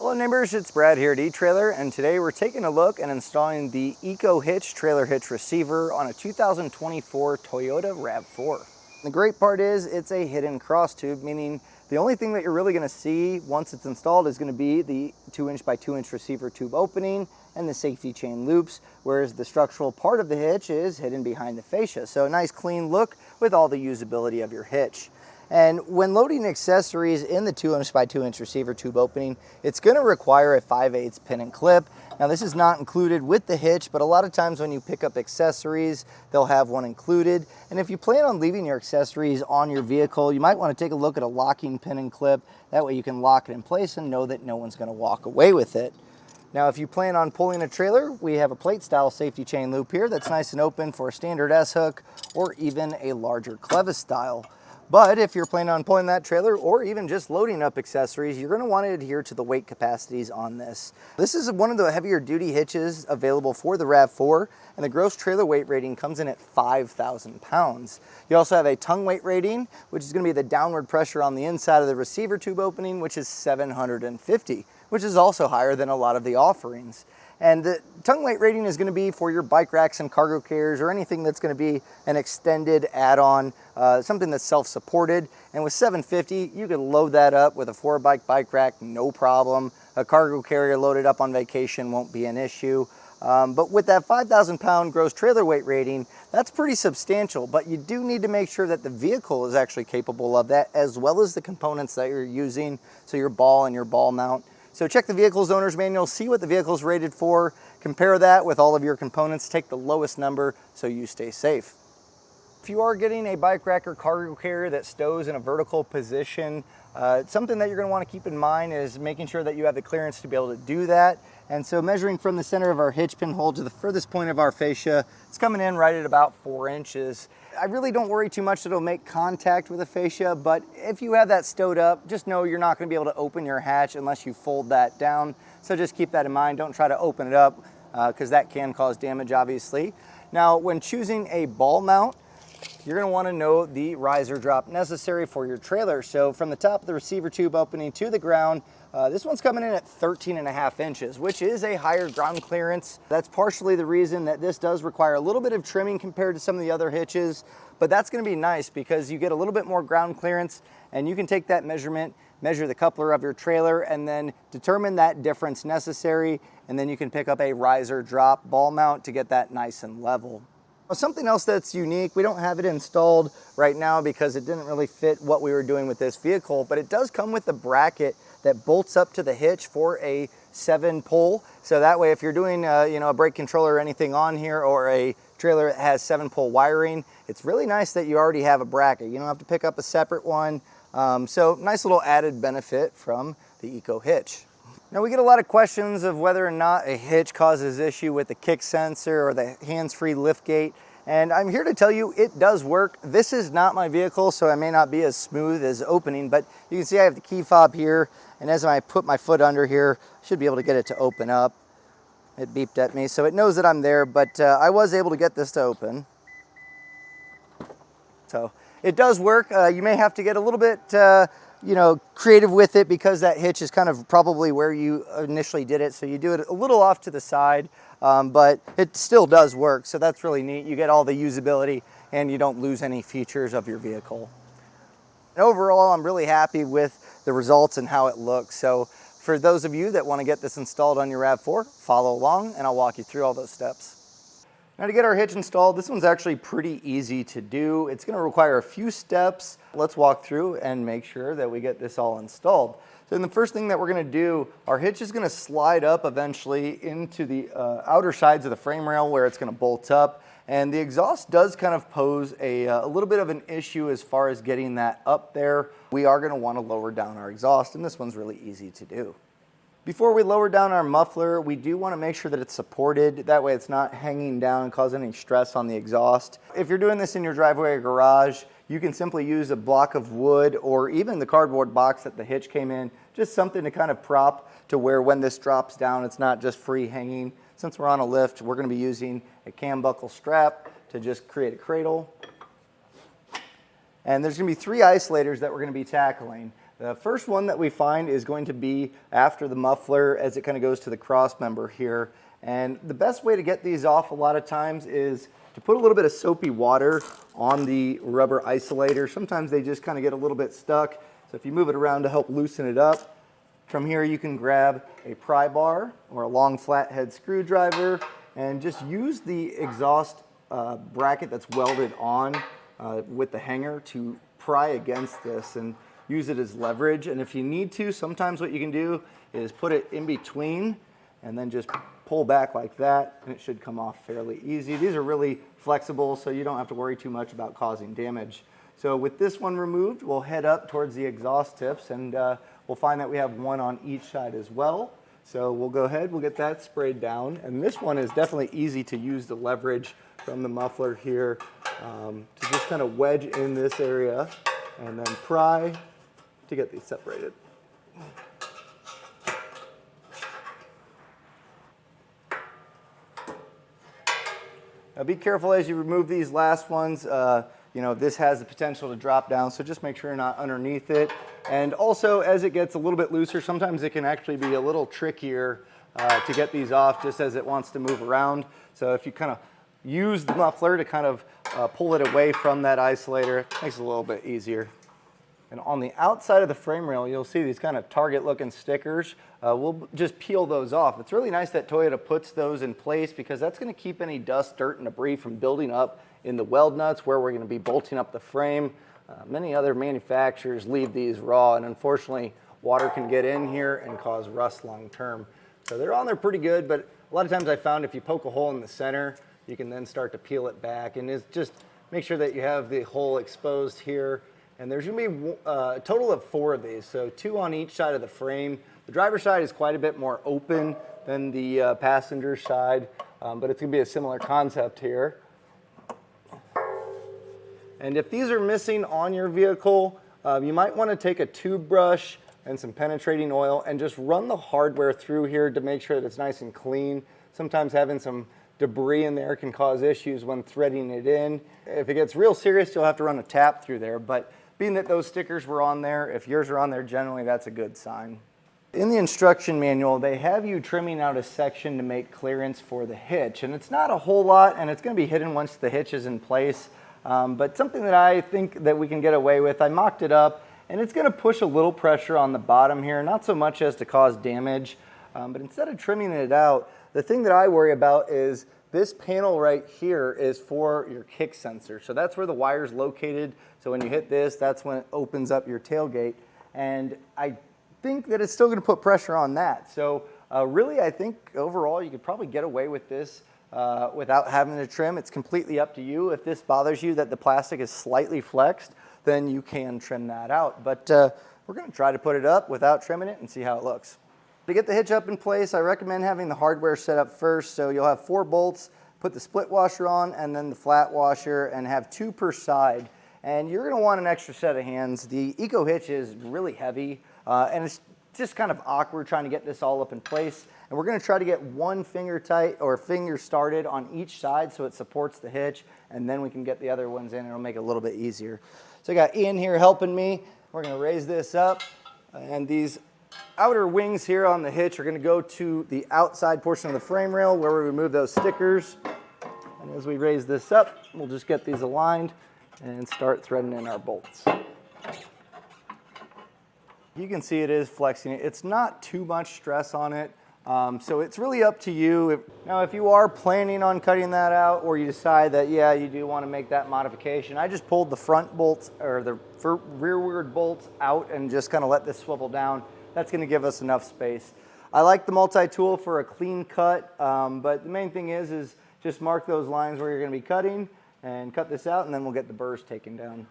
Hello neighbors, it's Brad here at eTrailer, and today we're taking a look and installing the EcoHitch Trailer Hitch receiver on a 2024 Toyota RAV4. The great part is it's a hidden cross tube, meaning the only thing that you're really going to see once it's installed is going to be the 2" by 2" receiver tube opening and the safety chain loops, whereas the structural part of the hitch is hidden behind the fascia. So a nice clean look with all the usability of your hitch. And when loading accessories in the 2" by 2" receiver tube opening, it's going to require a 5/8 pin and clip. Now this is not included with the hitch, but a lot of times when you pick up accessories, they'll have one included. And if you plan on leaving your accessories on your vehicle, you might want to take a look at a locking pin and clip. That way you can lock it in place and know that no one's going to walk away with it. Now, if you plan on pulling a trailer, we have a plate style safety chain loop here that's nice and open for a standard S-hook or even a larger clevis style. But if you're planning on pulling that trailer or even just loading up accessories, you're going to want to adhere to the weight capacities on this. This is one of the heavier duty hitches available for the RAV4, and the gross trailer weight rating comes in at 5,000 pounds. You also have a tongue weight rating, which is going to be the downward pressure on the inside of the receiver tube opening, which is 750, which is also higher than a lot of the offerings. And the tongue weight rating is going to be for your bike racks and cargo carriers or anything that's going to be an extended add-on, something that's self-supported. And with 750, you can load that up with a 4-bike rack, no problem. A cargo carrier loaded up on vacation won't be an issue. But with that 5,000 pound gross trailer weight rating, that's pretty substantial, but you do need to make sure that the vehicle is actually capable of that, as well as the components that you're using, so your ball and your ball mount. So check the vehicle's owner's manual, see what the vehicle's rated for, compare that with all of your components, take the lowest number so you stay safe. If you are getting a bike rack or cargo carrier that stows in a vertical position, something that you're going to want to keep in mind is making sure that you have the clearance to be able to do that. And so measuring from the center of our hitch pin hole to the furthest point of our fascia, it's coming in right at about 4 inches. I really don't worry too much that it'll make contact with the fascia, but if you have that stowed up, just know you're not going to be able to open your hatch unless you fold that down. So just keep that in mind. Don't try to open it up because that can cause damage, obviously. Now, when choosing a ball mount, you're going to want to know the riser drop necessary for your trailer. So from the top of the receiver tube opening to the ground, this one's coming in at 13.5 inches, which is a higher ground clearance. That's partially the reason that this does require a little bit of trimming compared to some of the other hitches, but that's going to be nice because you get a little bit more ground clearance and you can take that measurement, measure the coupler of your trailer, and then determine that difference necessary, and then you can pick up a riser drop ball mount to get that nice and level. Something else that's unique, we don't have it installed right now because it didn't really fit what we were doing with this vehicle, but it does come with a bracket that bolts up to the hitch for a 7-pole. So that way if you're doing a brake controller or anything on here, or a trailer that has 7-pole wiring, it's really nice that you already have a bracket. You don't have to pick up a separate one. So nice little added benefit from the EcoHitch. Now we get a lot of questions of whether or not a hitch causes issue with the kick sensor or the hands-free lift gate. And I'm here to tell you it does work. This is not my vehicle, so I may not be as smooth as opening, but you can see I have the key fob here, and as I put my foot under here, I should be able to get it to open up. It beeped at me, so it knows that I'm there, but I was able to get this to open. So it does work. You may have to get a little bit creative with it because that hitch is kind of probably where you initially did it. So you do it a little off to the side, but it still does work. So that's really neat. You get all the usability and you don't lose any features of your vehicle. And overall, I'm really happy with the results and how it looks. So for those of you that want to get this installed on your RAV4, follow along and I'll walk you through all those steps. Now to get our hitch installed, this one's actually pretty easy to do. It's going to require a few steps. Let's walk through and make sure that we get this all installed. So the first thing that we're going to do, our hitch is going to slide up eventually into the outer sides of the frame rail where it's going to bolt up. And the exhaust does kind of pose a little bit of an issue as far as getting that up there. We are going to want to lower down our exhaust, and this one's really easy to do. Before we lower down our muffler, we do want to make sure that it's supported. That way it's not hanging down and causing any stress on the exhaust. If you're doing this in your driveway or garage, you can simply use a block of wood or even the cardboard box that the hitch came in, just something to kind of prop to where when this drops down, it's not just free hanging. Since we're on a lift, we're going to be using a cam buckle strap to just create a cradle. And there's going to be 3 isolators that we're going to be tackling. The first one that we find is going to be after the muffler as it kind of goes to the cross member here. And the best way to get these off a lot of times is to put a little bit of soapy water on the rubber isolator. Sometimes they just kind of get a little bit stuck. So if you move it around to help loosen it up, from here you can grab a pry bar or a long flathead screwdriver and just use the exhaust bracket that's welded on with the hanger to pry against this and use it as leverage. And if you need to, sometimes what you can do is put it in between and then just pull back like that, and it should come off fairly easy. These are really flexible, so you don't have to worry too much about causing damage. So with this one removed, we'll head up towards the exhaust tips, and we'll find that we have one on each side as well. So we'll go ahead, we'll get that sprayed down. And this one is definitely easy to use the leverage from the muffler here to just kind of wedge in this area and then pry to get these separated. Now be careful as you remove these last ones. This has the potential to drop down, so just make sure you're not underneath it. And also, as it gets a little bit looser, sometimes it can actually be a little trickier to get these off just as it wants to move around. So if you kind of use the muffler to kind of pull it away from that isolator, it makes it a little bit easier. And on the outside of the frame rail, you'll see these kind of target-looking stickers. We'll just peel those off. It's really nice that Toyota puts those in place because that's going to keep any dust, dirt, and debris from building up in the weld nuts where we're going to be bolting up the frame. Many other manufacturers leave these raw, and unfortunately, water can get in here and cause rust long-term. So they're on there pretty good, but a lot of times I found if you poke a hole in the center, you can then start to peel it back. And it's just make sure that you have the hole exposed here. And there's going to be a total of 4 of these, so 2 on each side of the frame. The driver's side is quite a bit more open than the passenger side, but it's going to be a similar concept here. And if these are missing on your vehicle, you might want to take a tube brush and some penetrating oil and just run the hardware through here to make sure that it's nice and clean. Sometimes having some debris in there can cause issues when threading it in. If it gets real serious, you'll have to run a tap through there, but being that those stickers were on there, if yours are on there, generally that's a good sign. In the instruction manual, they have you trimming out a section to make clearance for the hitch, and it's not a whole lot, and it's going to be hidden once the hitch is in place, but something that I think that we can get away with. I mocked it up, and it's going to push a little pressure on the bottom here, not so much as to cause damage, but instead of trimming it out, the thing that I worry about is this panel right here is for your kick sensor. So that's where the wire's located. So when you hit this, that's when it opens up your tailgate. And I think that it's still going to put pressure on that. So really, I think overall, you could probably get away with this without having to trim. It's completely up to you. If this bothers you that the plastic is slightly flexed, then you can trim that out. But we're going to try to put it up without trimming it and see how it looks. To get the hitch up in place, I recommend having the hardware set up first. So you'll have 4 bolts, put the split washer on, and then the flat washer, and have 2 per side. And you're going to want an extra set of hands. The EcoHitch is really heavy, and it's just kind of awkward trying to get this all up in place. And we're going to try to get 1 finger tight or finger started on each side so it supports the hitch, and then we can get the other ones in, and it'll make it a little bit easier. So I got Ian here helping me. We're going to raise this up, and these outer wings here on the hitch are going to go to the outside portion of the frame rail where we remove those stickers. And as we raise this up, we'll just get these aligned and start threading in our bolts. You can see it is flexing. It's not too much stress on it, so it's really up to you. Now, if you are planning on cutting that out, or you decide that, yeah, you do want to make that modification, I just pulled the front bolts or the rearward bolts out and just kind of let this swivel down. That's going to give us enough space. I like the multi-tool for a clean cut, but the main thing is just mark those lines where you're going to be cutting and cut this out, and then we'll get the burrs taken down.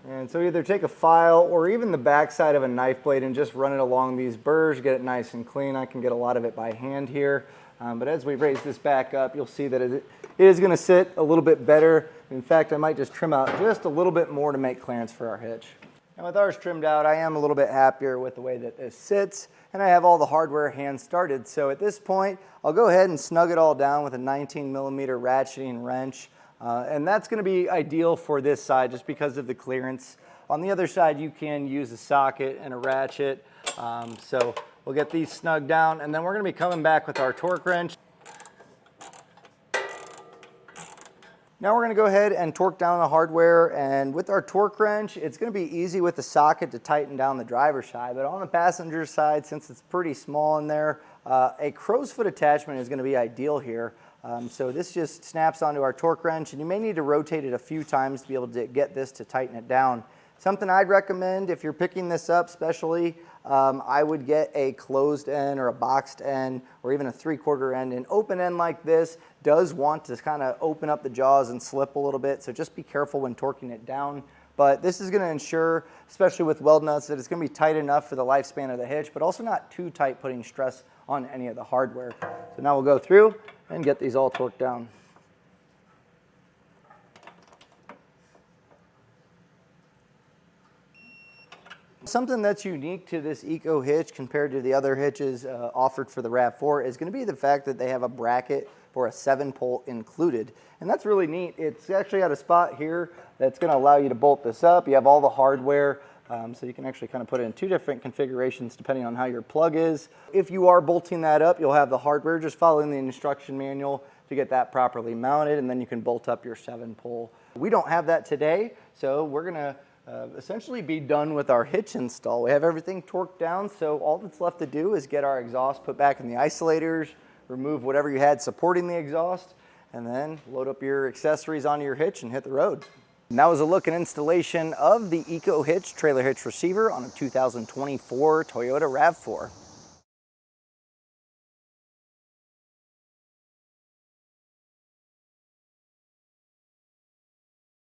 And so either take a file or even the backside of a knife blade and just run it along these burrs, get it nice and clean. I can get a lot of it by hand here. But as we raise this back up, you'll see that it is going to sit a little bit better. In fact, I might just trim out just a little bit more to make clearance for our hitch. And with ours trimmed out, I am a little bit happier with the way that this sits, and I have all the hardware hand started. So at this point, I'll go ahead and snug it all down with a 19mm ratcheting wrench. And that's going to be ideal for this side just because of the clearance. On the other side, you can use a socket and a ratchet. So we'll get these snugged down, and then we're going to be coming back with our torque wrench. Now we're going to go ahead and torque down the hardware, and with our torque wrench, it's going to be easy with the socket to tighten down the driver's side, but on the passenger side, since it's pretty small in there, a crow's foot attachment is going to be ideal here. So this just snaps onto our torque wrench, and you may need to rotate it a few times to be able to get this to tighten it down. Something I'd recommend if you're picking this up especially, I would get a closed end or a boxed end or even a 3/4 end. An open end like this does want to kind of open up the jaws and slip a little bit, so just be careful when torquing it down. But this is going to ensure, especially with weld nuts, that it's going to be tight enough for the lifespan of the hitch, but also not too tight, putting stress on any of the hardware. So now we'll go through and get these all torqued down. Something that's unique to this EcoHitch compared to the other hitches offered for the RAV4 is going to be the fact that they have a bracket for a 7-pole included. And that's really neat. It's actually got a spot here that's going to allow you to bolt this up. You have all the hardware, so you can actually kind of put it in 2 different configurations depending on how your plug is. If you are bolting that up, you'll have the hardware. Just following the instruction manual to get that properly mounted, and then you can bolt up your 7-pole. We don't have that today, so we're going to essentially be done with our hitch install. We have everything torqued down, so all that's left to do is get our exhaust put back in the isolators, remove whatever you had supporting the exhaust, and then load up your accessories onto your hitch and hit the road. And that was a look and installation of the EcoHitch Trailer Hitch receiver on a 2024 Toyota RAV4.